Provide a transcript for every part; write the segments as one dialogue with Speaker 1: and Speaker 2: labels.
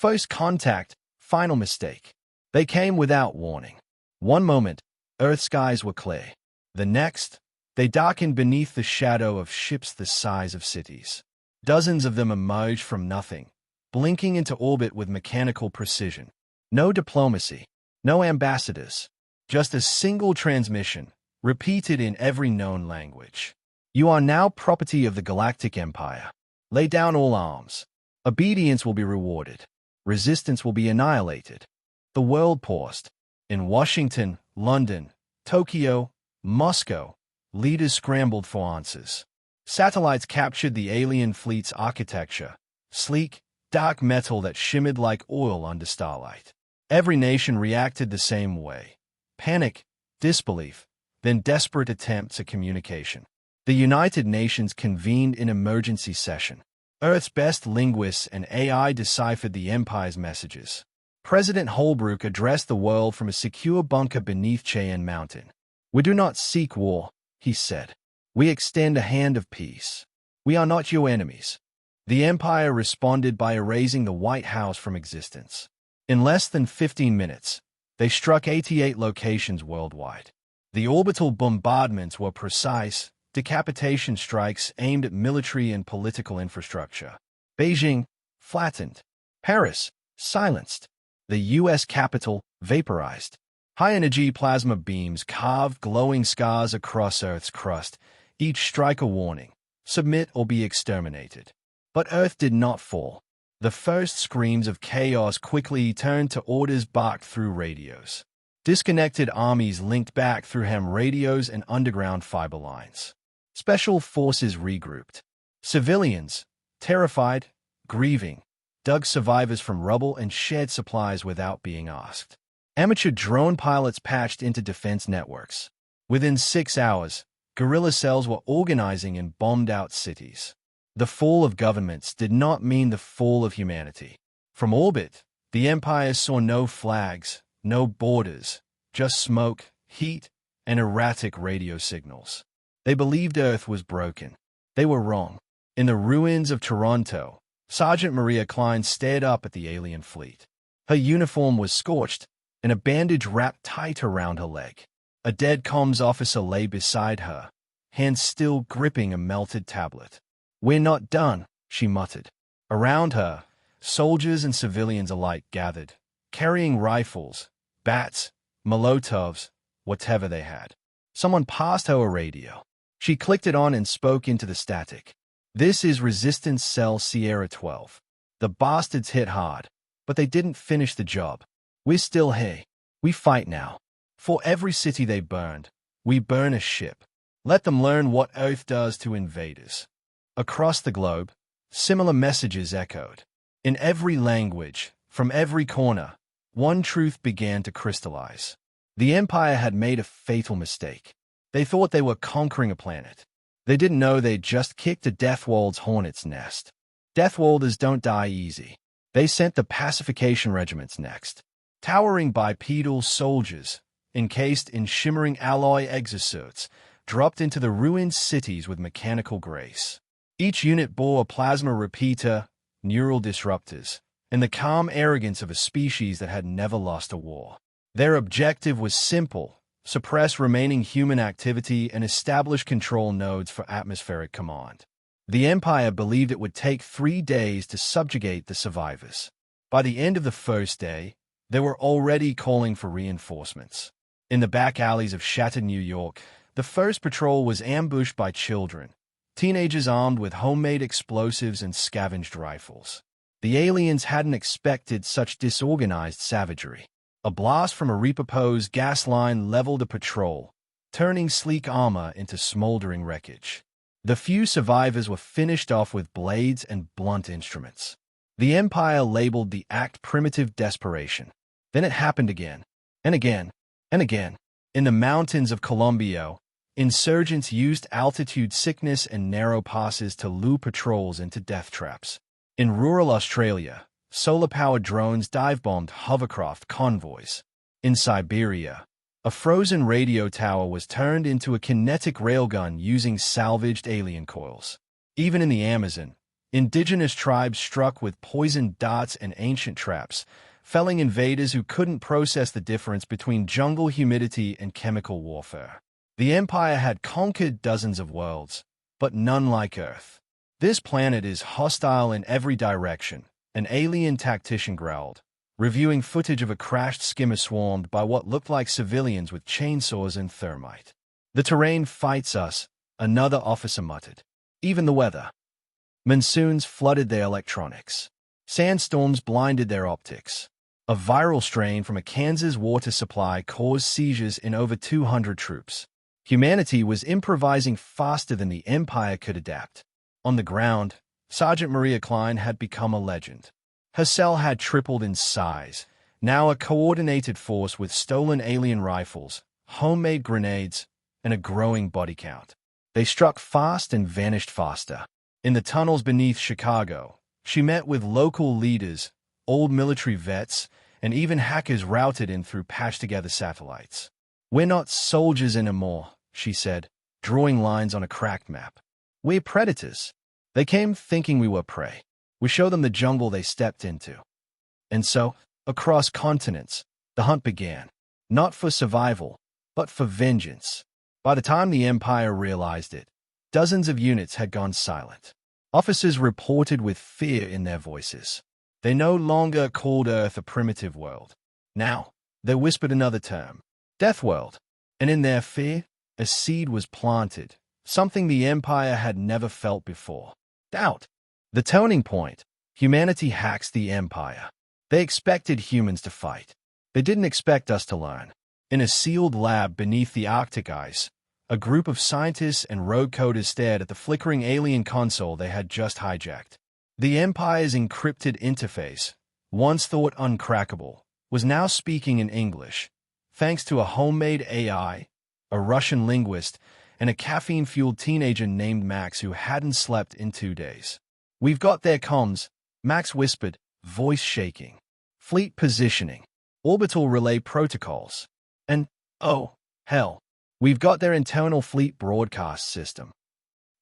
Speaker 1: First contact, final mistake. They came without warning. One moment, Earth's skies were clear. The next, they darkened beneath the shadow of ships the size of cities. Dozens of them emerged from nothing, blinking into orbit with mechanical precision. No diplomacy, no ambassadors, just a single transmission, repeated in every known language. You are now property of the Galactic Empire. Lay down all arms. Obedience will be rewarded. Resistance will be annihilated. The world paused. In Washington, London, Tokyo, Moscow, leaders scrambled for answers. Satellites captured the alien fleet's architecture, sleek, dark metal that shimmered like oil under starlight. Every nation reacted the same way. Panic, disbelief, then desperate attempts at communication. The United Nations convened an emergency session. Earth's best linguists and AI deciphered the Empire's messages. President Holbrooke addressed the world from a secure bunker beneath Cheyenne Mountain. We do not seek war, he said. We extend a hand of peace. We are not your enemies. The Empire responded by erasing the White House from existence. In less than 15 minutes, they struck 88 locations worldwide. The orbital bombardments were precise, decapitation strikes aimed at military and political infrastructure. Beijing, flattened. Paris, silenced. The U.S. capital, vaporized. High-energy plasma beams carved glowing scars across Earth's crust, each strike a warning. Submit or be exterminated. But Earth did not fall. The first screams of chaos quickly turned to orders barked through radios. Disconnected armies linked back through ham radios and underground fiber lines. Special forces regrouped. Civilians, terrified, grieving, dug survivors from rubble and shared supplies without being asked. Amateur drone pilots patched into defense networks. Within 6 hours, guerrilla cells were organizing in bombed-out cities. The fall of governments did not mean the fall of humanity. From orbit, the Empire saw no flags, no borders, just smoke, heat, and erratic radio signals. They believed Earth was broken. They were wrong. In the ruins of Toronto, Sergeant Maria Klein stared up at the alien fleet. Her uniform was scorched, and a bandage wrapped tight around her leg. A dead comms officer lay beside her, hands still gripping a melted tablet. "We're not done," she muttered. Around her, soldiers and civilians alike gathered, carrying rifles, bats, Molotovs, whatever they had. Someone passed her a radio. She clicked it on and spoke into the static. "This is Resistance Cell Sierra 12. The bastards hit hard, but they didn't finish the job. We're still here. We fight now. For every city they burned, we burn a ship. Let them learn what Earth does to invaders." Across the globe, similar messages echoed. In every language, from every corner, one truth began to crystallize. The Empire had made a fatal mistake. They thought they were conquering a planet. They didn't know they'd just kicked a Deathwald's hornet's nest. Deathwalders don't die easy. They sent the pacification regiments next. Towering bipedal soldiers, encased in shimmering alloy exosuits, dropped into the ruined cities with mechanical grace. Each unit bore a plasma repeater, neural disruptors, and the calm arrogance of a species that had never lost a war. Their objective was simple: suppress remaining human activity and establish control nodes for atmospheric command. The Empire believed it would take 3 days to subjugate the survivors. By the end of the first day, they were already calling for reinforcements. In the back alleys of shattered New York, the first patrol was ambushed by children, teenagers armed with homemade explosives and scavenged rifles. The aliens hadn't expected such disorganized savagery. A blast from a repurposed gas line leveled a patrol, turning sleek armor into smoldering wreckage. The few survivors were finished off with blades and blunt instruments. The Empire labeled the act primitive desperation. Then it happened again, and again, and again. In the mountains of Colombia, insurgents used altitude sickness and narrow passes to lure patrols into death traps. In rural Australia, solar-powered drones dive-bombed hovercraft convoys. In Siberia, a frozen radio tower was turned into a kinetic railgun using salvaged alien coils. Even in the Amazon, Indigenous tribes struck with poisoned darts and ancient traps, felling invaders who couldn't process the difference between jungle humidity and chemical warfare. The Empire had conquered dozens of worlds, but none like Earth. "This planet is hostile in every direction," an alien tactician growled, reviewing footage of a crashed skimmer swarmed by what looked like civilians with chainsaws and thermite. "The terrain fights us," another officer muttered. "Even the weather." Monsoons flooded their electronics. Sandstorms blinded their optics. A viral strain from a Kansas water supply caused seizures in over 200 troops. Humanity was improvising faster than the Empire could adapt. On the ground, Sergeant Maria Klein had become a legend. Her cell had tripled in size, now a coordinated force with stolen alien rifles, homemade grenades, and a growing body count. They struck fast and vanished faster. In the tunnels beneath Chicago, she met with local leaders, old military vets, and even hackers routed in through patched-together satellites. "We're not soldiers anymore," she said, drawing lines on a cracked map. "We're predators. They came thinking we were prey. We show them the jungle they stepped into." And so, across continents, the hunt began, not for survival, but for vengeance. By the time the Empire realized it, dozens of units had gone silent. Officers reported with fear in their voices. They no longer called Earth a primitive world. Now, they whispered another term, Death World. And in their fear, a seed was planted, something the Empire had never felt before. Doubt. The turning point. Humanity hacks the Empire. They expected humans to fight. They didn't expect us to learn. In a sealed lab beneath the Arctic ice, a group of scientists and rogue coders stared at the flickering alien console they had just hijacked. The Empire's encrypted interface, once thought uncrackable, was now speaking in English, thanks to a homemade AI, a Russian linguist, and a caffeine-fueled teenager named Max who hadn't slept in 2 days. "We've got their comms," Max whispered, voice shaking. "Fleet positioning, orbital relay protocols, and, oh, hell, we've got their internal fleet broadcast system."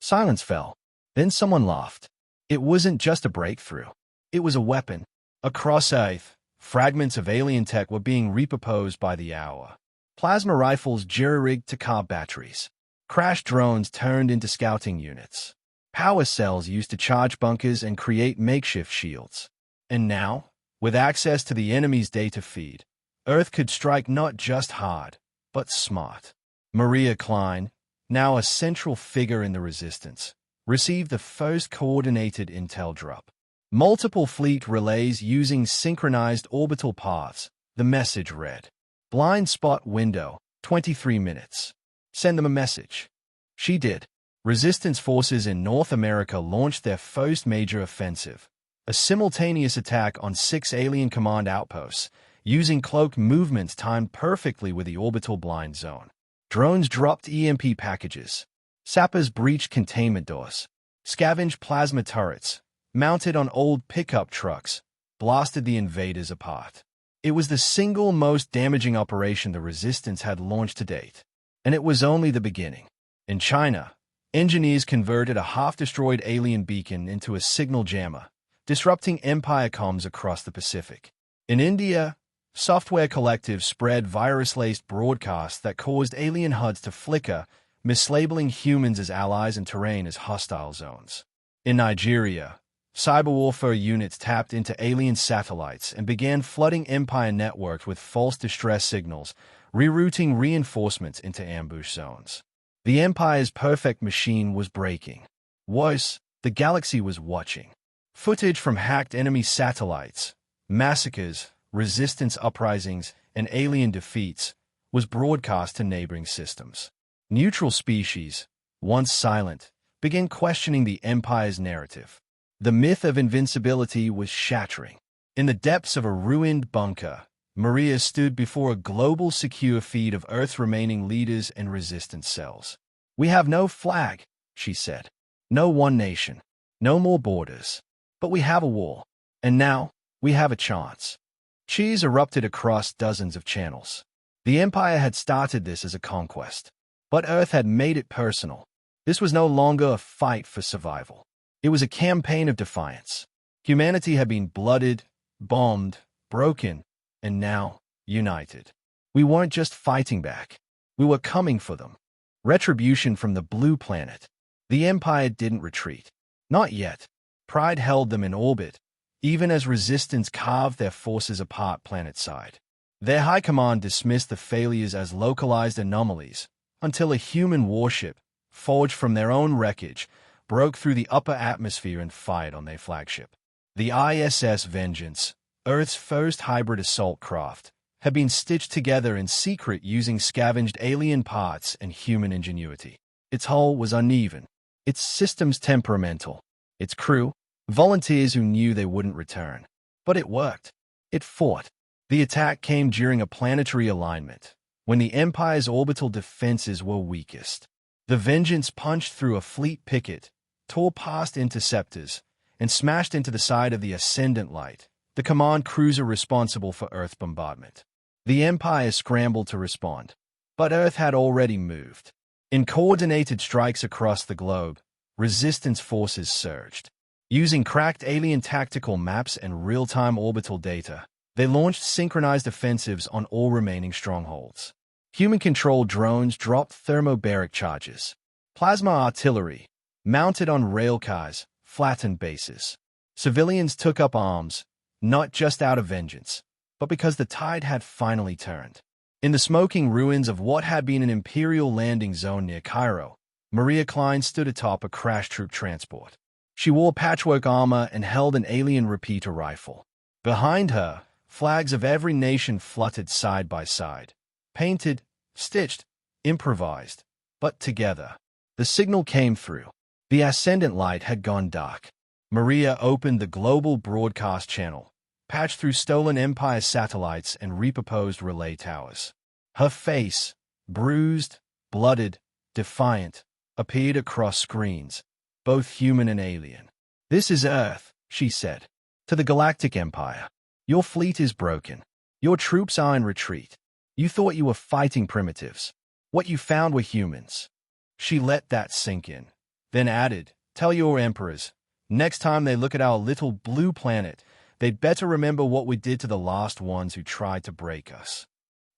Speaker 1: Silence fell. Then someone laughed. It wasn't just a breakthrough. It was a weapon. Across Earth, fragments of alien tech were being repurposed by the hour. Plasma rifles jury-rigged to car batteries. Crashed drones turned into scouting units. Power cells used to charge bunkers and create makeshift shields. And now, with access to the enemy's data feed, Earth could strike not just hard, but smart. Maria Klein, now a central figure in the resistance, received the first coordinated intel drop. Multiple fleet relays using synchronized orbital paths. The message read, "Blind spot window, 23 minutes. Send them a message." She did. Resistance forces in North America launched their first major offensive, a simultaneous attack on 6 alien command outposts, using cloaked movements timed perfectly with the orbital blind zone. Drones dropped EMP packages. Sappers breached containment doors, scavenged plasma turrets, mounted on old pickup trucks, blasted the invaders apart. It was the single most damaging operation the Resistance had launched to date. And it was only the beginning. In China, engineers converted a half-destroyed alien beacon into a signal jammer, disrupting Empire comms across the Pacific. In India, software collectives spread virus-laced broadcasts that caused alien HUDs to flicker, mislabeling humans as allies and terrain as hostile zones. In Nigeria, cyber warfare units tapped into alien satellites and began flooding Empire networks with false distress signals, rerouting reinforcements into ambush zones. The Empire's perfect machine was breaking. Worse, the galaxy was watching. Footage from hacked enemy satellites, massacres, resistance uprisings, and alien defeats was broadcast to neighboring systems. Neutral species, once silent, began questioning the Empire's narrative. The myth of invincibility was shattering. In the depths of a ruined bunker, Maria stood before a global secure feed of Earth's remaining leaders and resistance cells. "We have no flag," she said. "No one nation. No more borders. But we have a wall. And now, we have a chance." Cheers erupted across dozens of channels. The Empire had started this as a conquest. But Earth had made it personal. This was no longer a fight for survival. It was a campaign of defiance. Humanity had been blooded, bombed, broken, and now united. We weren't just fighting back. We were coming for them. Retribution from the blue planet. The Empire didn't retreat. Not yet. Pride held them in orbit, even as resistance carved their forces apart planet-side. Their high command dismissed the failures as localized anomalies, until a human warship, forged from their own wreckage, broke through the upper atmosphere and fired on their flagship. The ISS Vengeance, Earth's first hybrid assault craft, had been stitched together in secret using scavenged alien parts and human ingenuity. Its hull was uneven, its systems temperamental, its crew, volunteers who knew they wouldn't return. But it worked. It fought. The attack came during a planetary alignment, when the Empire's orbital defenses were weakest. The Vengeance punched through a fleet picket, tore past interceptors, and smashed into the side of the Ascendant Light, the command cruiser responsible for Earth bombardment. The Empire scrambled to respond, but Earth had already moved. In coordinated strikes across the globe, resistance forces surged. Using cracked alien tactical maps and real-time orbital data, they launched synchronized offensives on all remaining strongholds. Human-controlled drones dropped thermobaric charges. Plasma artillery, mounted on railcars, flattened bases. Civilians took up arms, not just out of vengeance, but because the tide had finally turned. In the smoking ruins of what had been an Imperial landing zone near Cairo, Maria Klein stood atop a crash troop transport. She wore patchwork armor and held an alien repeater rifle. Behind her, flags of every nation fluttered side by side. Painted, stitched, improvised, but together. The signal came through. The Ascendant Light had gone dark. Maria opened the global broadcast channel, patched through stolen Empire satellites and repurposed relay towers. Her face, bruised, blooded, defiant, appeared across screens, both human and alien. "This is Earth," she said, "to the Galactic Empire. Your fleet is broken. Your troops are in retreat. You thought you were fighting primitives. What you found were humans." She let that sink in, then added, "Tell your emperors, next time they look at our little blue planet, they'd better remember what we did to the last ones who tried to break us."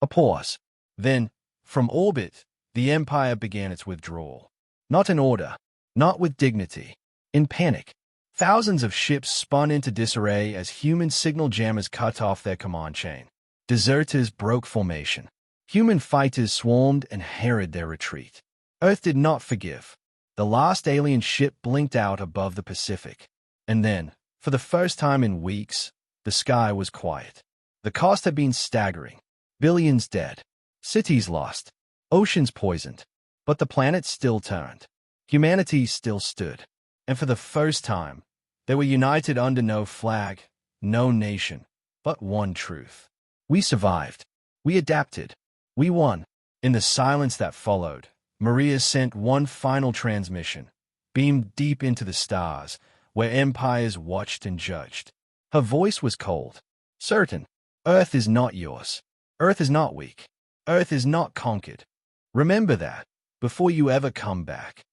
Speaker 1: A pause. Then, from orbit, the Empire began its withdrawal. Not in order, not with dignity. In panic. Thousands of ships spun into disarray as human signal jammers cut off their command chain. Deserters broke formation. Human fighters swarmed and harried their retreat. Earth did not forgive. The last alien ship blinked out above the Pacific. And then, for the first time in weeks, the sky was quiet. The cost had been staggering. Billions dead. Cities lost. Oceans poisoned. But the planet still turned. Humanity still stood. And for the first time, they were united under no flag, no nation, but one truth. We survived. We adapted. We won. In the silence that followed, Maria sent one final transmission, beamed deep into the stars, where empires watched and judged. Her voice was cold, certain. Earth is not yours. Earth is not weak. Earth is not conquered. Remember that, before you ever come back.